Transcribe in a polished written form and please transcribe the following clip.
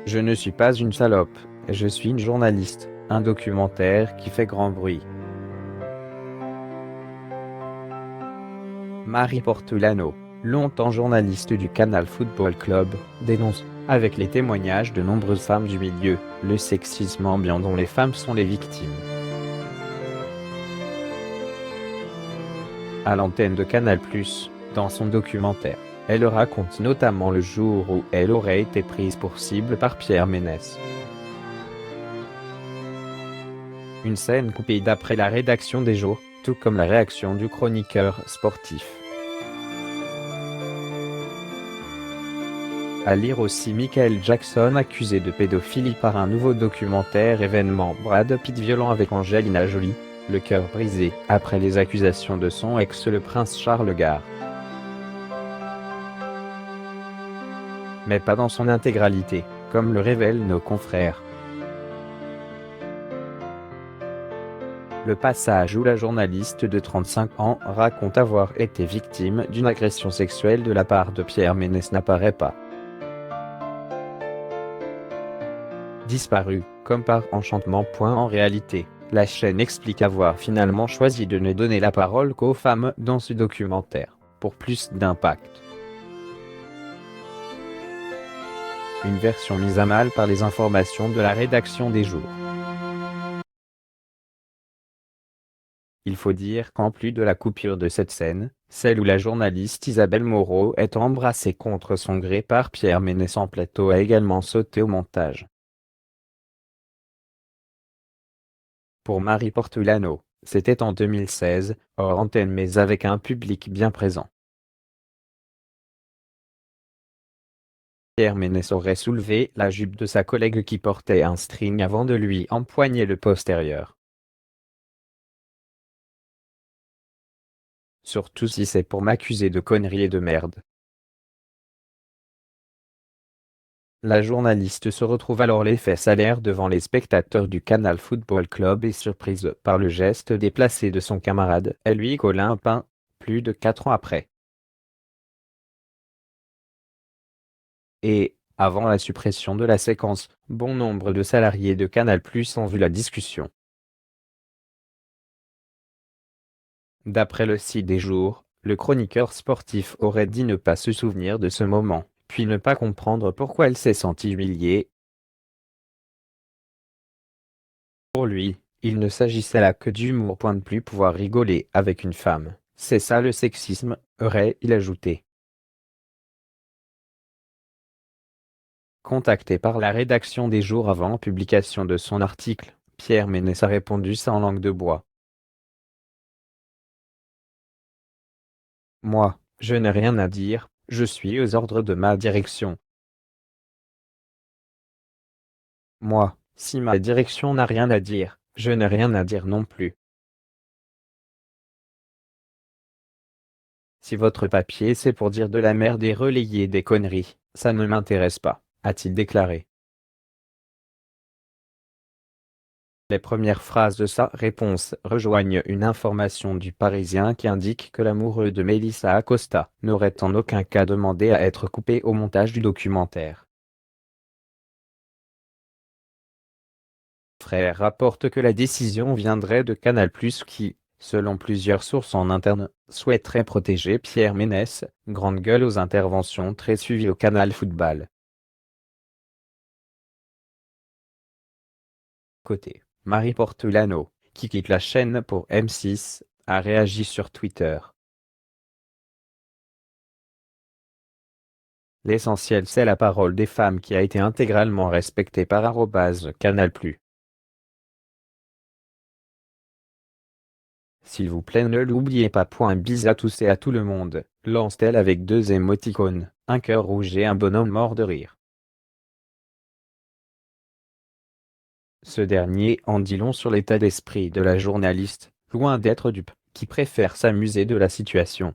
Je ne suis pas une salope, je suis une journaliste, un documentaire qui fait grand bruit. Marie Portolano, longtemps journaliste du Canal Football Club, dénonce, avec les témoignages de nombreuses femmes du milieu, le sexisme ambiant dont les femmes sont les victimes. À l'antenne de Canal+, dans son documentaire, elle raconte notamment le jour où elle aurait été prise pour cible par Pierre Ménès. Une scène coupée d'après la rédaction des jours, tout comme la réaction du chroniqueur sportif. À lire aussi Michael Jackson accusé de pédophilie par un nouveau documentaire événement Brad Pitt violent avec Angelina Jolie, le cœur brisé après les accusations de son ex le prince Charles Gard. Mais pas dans son intégralité, comme le révèlent nos confrères. Le passage où la journaliste de 35 ans raconte avoir été victime d'une agression sexuelle de la part de Pierre Ménès n'apparaît pas. Disparu, comme par enchantement. En réalité, la chaîne explique avoir finalement choisi de ne donner la parole qu'aux femmes dans ce documentaire, pour plus d'impact. Une version mise à mal par les informations de la rédaction des jours. Il faut dire qu'en plus de la coupure de cette scène, celle où la journaliste Isabelle Moreau est embrassée contre son gré par Pierre Ménès en plateau a également sauté au montage. Pour Marie Portolano, c'était en 2016, hors antenne mais avec un public bien présent. Pierre Ménès aurait soulevé la jupe de sa collègue qui portait un string avant de lui empoigner le postérieur. Surtout si c'est pour m'accuser de conneries et de merde. La journaliste se retrouve alors les fesses à l'air devant les spectateurs du Canal Football Club et surprise par le geste déplacé de son camarade, elle lui colle un pain, plus de 4 ans après. Et, avant la suppression de la séquence, bon nombre de salariés de Canal+ ont vu la discussion. D'après le site des jours, le chroniqueur sportif aurait dit ne pas se souvenir de ce moment, puis ne pas comprendre pourquoi elle s'est sentie humiliée. Pour lui, il ne s'agissait là que d'humour. De plus pouvoir rigoler avec une femme, c'est ça le sexisme, aurait-il ajouté. Contacté par la rédaction des jours avant publication de son article, Pierre Ménès a répondu sans langue de bois. Moi, je n'ai rien à dire, je suis aux ordres de ma direction. Moi, si ma direction n'a rien à dire, je n'ai rien à dire non plus. Si votre papier c'est pour dire de la merde et relayer des conneries, ça ne m'intéresse pas, a-t-il déclaré. Les premières phrases de sa réponse rejoignent une information du Parisien qui indique que l'amoureux de Melissa Acosta n'aurait en aucun cas demandé à être coupé au montage du documentaire. Frère rapporte que la décision viendrait de Canal+ qui, selon plusieurs sources en interne, souhaiterait protéger Pierre Ménès, grande gueule aux interventions très suivies au Canal Football. Côté Marie Portolano, qui quitte la chaîne pour M6, a réagi sur Twitter. L'essentiel c'est la parole des femmes qui a été intégralement respectée par @Canal+. S'il vous plaît ne l'oubliez pas. Bis à tous et à tout le monde, lance-t-elle avec 2 émoticônes, un cœur rouge et un bonhomme mort de rire. Ce dernier en dit long sur l'état d'esprit de la journaliste, loin d'être dupe, qui préfère s'amuser de la situation.